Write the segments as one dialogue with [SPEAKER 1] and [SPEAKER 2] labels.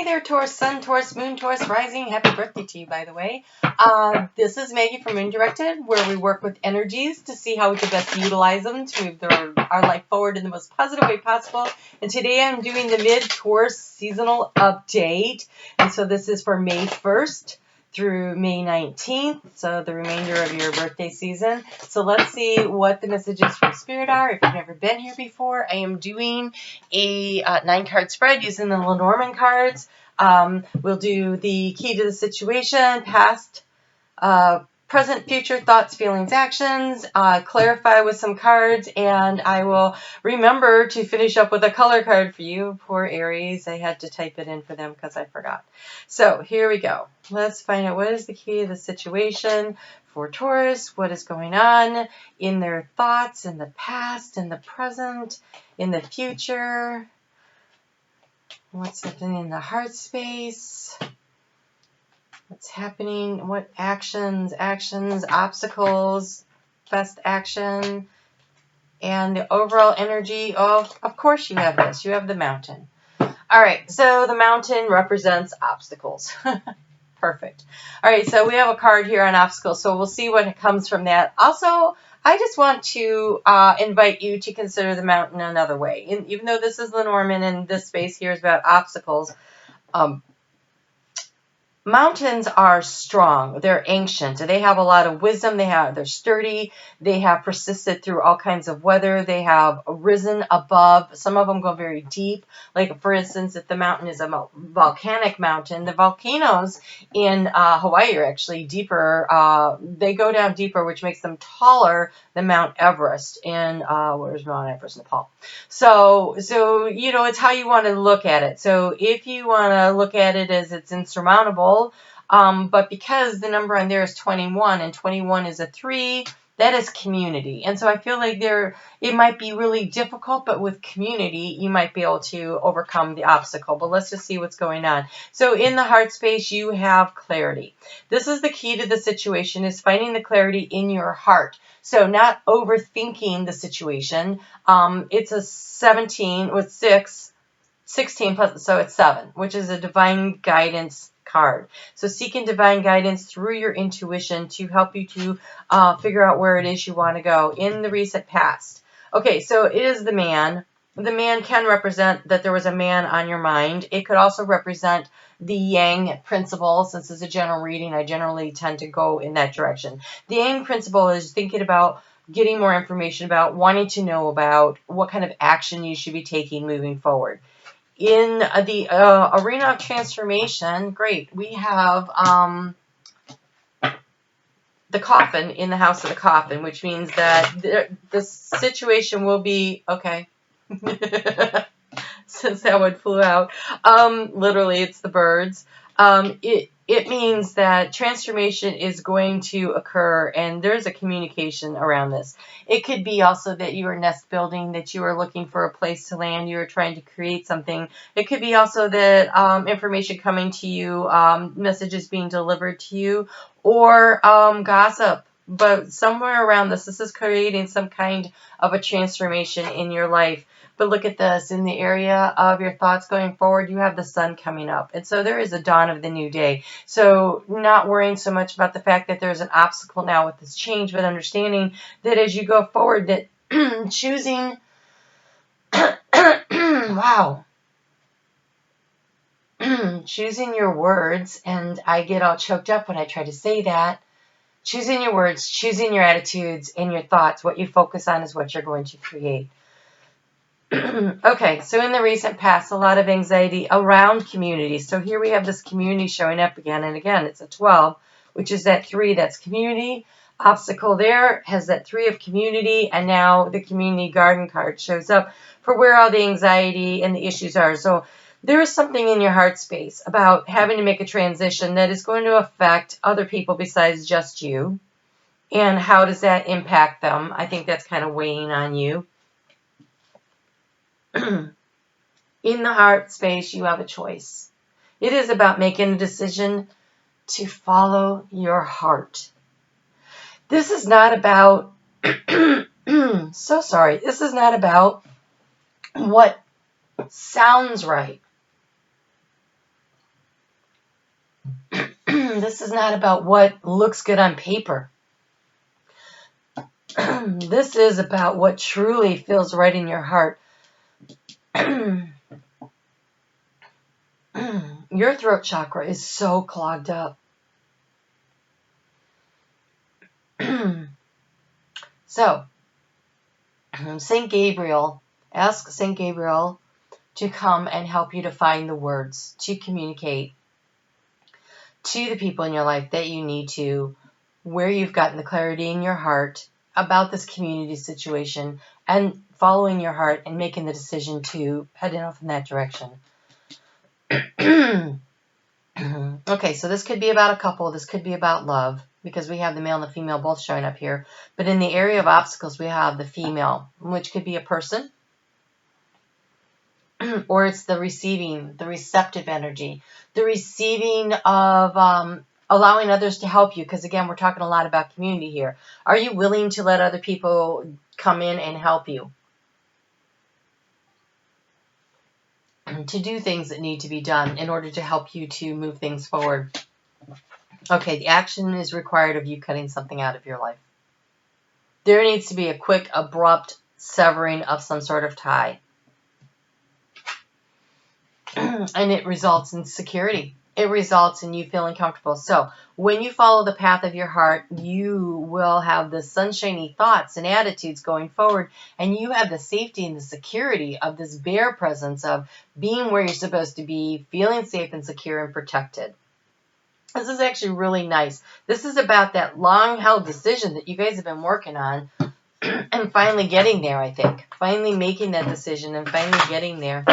[SPEAKER 1] Hey there, Taurus Sun, Taurus Moon, Taurus Rising. Happy birthday to you, by the way. This is Maggie from Moon Directed, where we work with energies to see how we can best utilize them to move our life forward in the most positive way possible. And today I'm doing the mid-Taurus seasonal update. And so this is for May 1st through May 19th, so the remainder of your birthday season. So let's see what the messages from Spirit are. If you've never been here before, I am doing a 9-card spread using the Lenormand cards. We'll do the key to the situation, past, present, future, thoughts, feelings, actions, clarify with some cards, and I will remember to finish up with a color card for you. Poor Aries, I had to type it in for them because I forgot. So here we go. Let's find out what is the key to the situation for Taurus, what is going on in their thoughts, in the past, in the present, in the future, what's happening in the heart space, what's happening, what actions, obstacles, best action, and the overall energy of course you have this, you have the mountain. All right, so the mountain represents obstacles. Perfect. All right, so we have a card here on obstacles, so we'll see what comes from that. Also, I just want to invite you to consider the mountain another way. And even though this is Lenormand and this space here is about obstacles, mountains are strong. They're ancient. They have a lot of wisdom. They're sturdy. They have persisted through all kinds of weather. They have risen above. Some of them go very deep. Like, for instance, if the mountain is a volcanic mountain, the volcanoes in Hawaii are actually deeper. They go down deeper, which makes them taller than Mount Everest in, where's Mount Everest? Nepal. So, you know, it's how you want to look at it. So if you want to look at it as it's insurmountable, but because the number on there is 21 and 21 is a 3, that is community. And so I feel like it might be really difficult, but with community, you might be able to overcome the obstacle. But let's just see what's going on. So in the heart space, you have clarity. This is the key to the situation, is finding the clarity in your heart. So not overthinking the situation. It's a 17 with 16 plus, so it's 7, which is a divine guidance card. So seeking divine guidance through your intuition to help you to figure out where it is you want to go in the recent past. Okay, so it is the man. The man can represent that there was a man on your mind. It could also represent the Yang principle. Since it's a general reading, I generally tend to go in that direction. The Yang principle is thinking about getting more information about, wanting to know about what kind of action you should be taking moving forward. In the arena of transformation, great, we have the coffin in the house of the coffin, which means that the situation will be, okay, since that one flew out, literally it's the birds. It means that transformation is going to occur, and there's a communication around this. It could be also that you are nest building, that you are looking for a place to land, you are trying to create something. It could be also that information coming to you, messages being delivered to you, or gossip. But somewhere around this is creating some kind of a transformation in your life. But look at this, in the area of your thoughts going forward, you have the sun coming up. And so there is a dawn of the new day. So not worrying so much about the fact that there's an obstacle now with this change, but understanding that as you go forward, that choosing, wow, choosing your words, and I get all choked up when I try to say that, choosing your words, choosing your attitudes and your thoughts, what you focus on is what you're going to create. Okay, so in the recent past, a lot of anxiety around community. So here we have this community showing up again and again. It's a 12, which is that 3, that's community. Obstacle there has that 3 of community, and now the community garden card shows up for where all the anxiety and the issues are. So there is something in your heart space about having to make a transition that is going to affect other people besides just you. And how does that impact them? I think that's kind of weighing on you. In the heart space, you have a choice. It is about making a decision to follow your heart. This is not about, so sorry, this is not about what sounds right. This is not about what looks good on paper. This is about what truly feels right in your heart. Your throat chakra is so clogged up. So, St. Gabriel, ask St. Gabriel to come and help you to find the words to communicate to the people in your life that you need to, where you've gotten the clarity in your heart about this community situation, and following your heart and making the decision to head off in that direction. Okay, so this could be about a couple, this could be about love, because we have the male and the female both showing up here. But in the area of obstacles, we have the female, which could be a person, or it's the receiving, the receptive energy, the receiving of allowing others to help you. Because again, we're talking a lot about community here. Are you willing to let other people come in and help you to do things that need to be done in order to help you to move things forward? Okay, the action is required of you cutting something out of your life. There needs to be a quick, abrupt severing of some sort of tie. And it results in security. It results in you feeling comfortable. So when you follow the path of your heart, you will have the sunshiny thoughts and attitudes going forward, and you have the safety and the security of this bare presence of being where you're supposed to be, feeling safe and secure and protected. This is actually really nice. This is about that long-held decision that you guys have been working on and finally getting there, I think. Finally making that decision and finally getting there.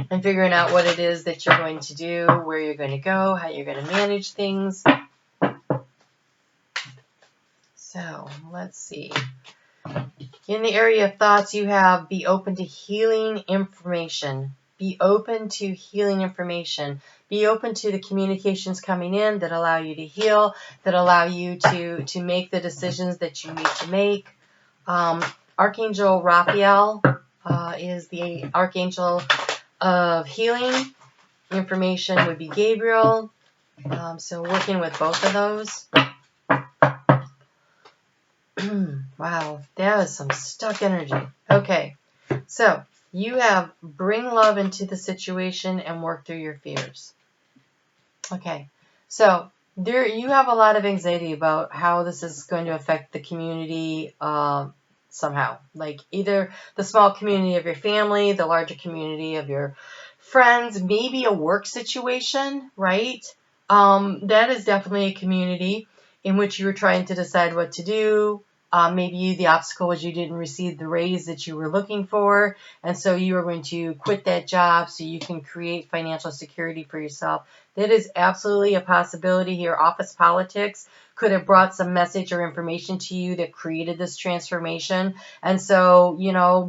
[SPEAKER 1] And figuring out what it is that you're going to do, where you're going to go, how you're going to manage things. So, let's see. In the area of thoughts, you have be open to healing information. Be open to healing information. Be open to the communications coming in that allow you to heal, that allow you to make the decisions that you need to make. Archangel Raphael is the archangel of healing. Information would be Gabriel. So working with both of those. Wow, that was some stuck energy. Okay, so you have bring love into the situation and work through your fears. Okay, so there you have a lot of anxiety about how this is going to affect the community somehow. Like either the small community of your family, the larger community of your friends, maybe a work situation, right? That is definitely a community in which you were trying to decide what to do. Maybe the obstacle was you didn't receive the raise that you were looking for, and so you are going to quit that job so you can create financial security for yourself. That is absolutely a possibility here. Office politics could have brought some message or information to you that created this transformation. And so,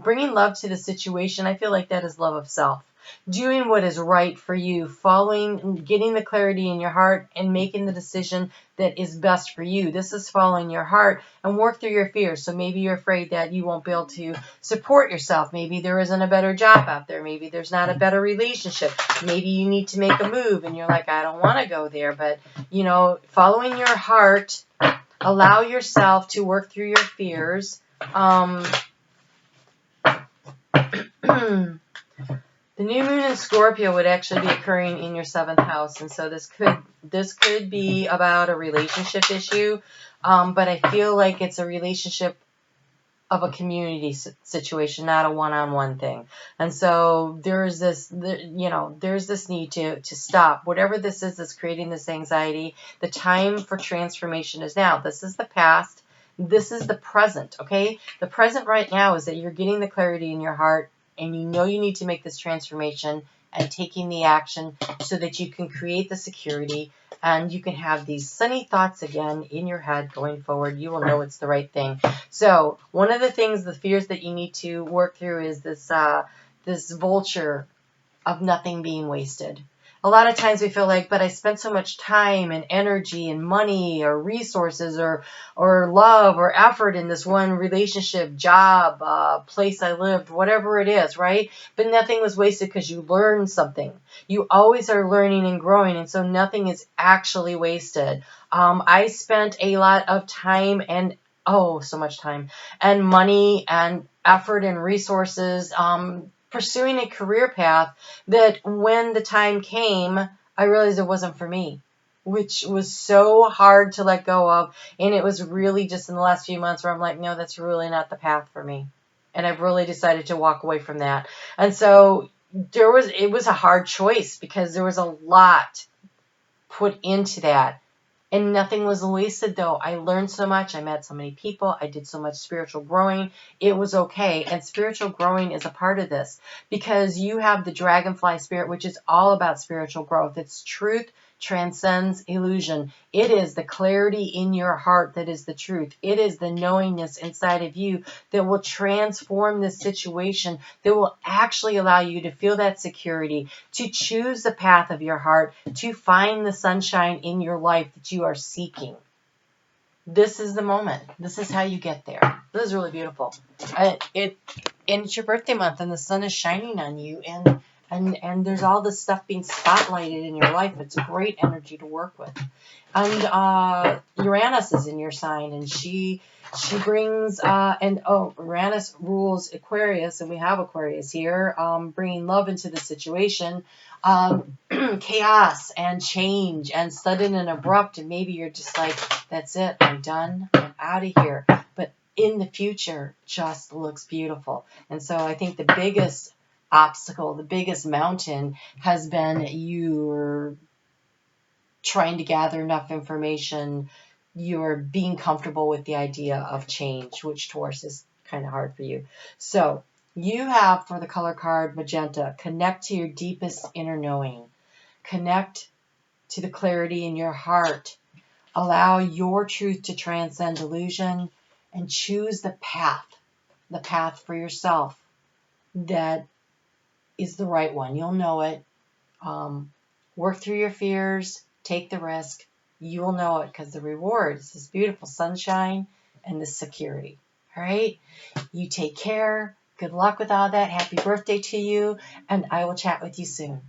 [SPEAKER 1] bringing love to the situation, I feel like that is love of self. Doing what is right for you, following, getting the clarity in your heart and making the decision that is best for you. This is following your heart and work through your fears. So maybe you're afraid that you won't be able to support yourself. Maybe there isn't a better job out there. Maybe there's not a better relationship. Maybe you need to make a move and you're like, I don't want to go there. But, following your heart, allow yourself to work through your fears. The new moon in Scorpio would actually be occurring in your 7th house, and so this could be about a relationship issue, but I feel like it's a relationship of a community situation, not a one-on-one thing. And so there's this need to stop whatever this is that's creating this anxiety. The time for transformation is now. This is the past. This is the present. Okay, the present right now is that you're getting the clarity in your heart. And you need to make this transformation and taking the action so that you can create the security and you can have these sunny thoughts again in your head going forward. You will know it's the right thing. So one of the things, the fears that you need to work through is this vulture of nothing being wasted. A lot of times we feel like, but I spent so much time and energy and money or resources or love or effort in this one relationship, job, place I lived, whatever it is, right? But nothing was wasted because you learned something. You always are learning and growing, and so nothing is actually wasted. I spent a lot of time and so much time and money and effort and resources pursuing a career path that when the time came, I realized it wasn't for me, which was so hard to let go of. And it was really just in the last few months where I'm like, no, that's really not the path for me. And I've really decided to walk away from that. And so it was a hard choice because there was a lot put into that. And nothing was wasted, though. I learned so much. I met so many people. I did so much spiritual growing. It was okay. And spiritual growing is a part of this because you have the dragonfly spirit, which is all about spiritual growth. It's truth transcends illusion. It is the clarity in your heart that is the truth. It is the knowingness inside of you that will transform this situation, that will actually allow you to feel that security, to choose the path of your heart, to find the sunshine in your life that you are seeking. This is the moment. This is how you get there. This is really beautiful. And it's your birthday month, and the sun is shining on you, and there's all this stuff being spotlighted in your life. It's a great energy to work with. And Uranus is in your sign, and she brings Uranus rules Aquarius, and we have Aquarius here, bringing love into the situation, chaos and change and sudden and abrupt, and maybe you're just like, that's it, I'm done, I'm out of here. But in the future, just looks beautiful. And so I think the biggest obstacle, the biggest mountain has been you're trying to gather enough information, you're being comfortable with the idea of change, which Taurus is kind of hard for you. So you have, for the color card magenta, connect to your deepest inner knowing. Connect to the clarity in your heart. Allow your truth to transcend illusion and choose the path for yourself that is the right one. You'll know it. Work through your fears. Take the risk. You will know it because the reward is this beautiful sunshine and this security. All right? You take care. Good luck with all that. Happy birthday to you. And I will chat with you soon.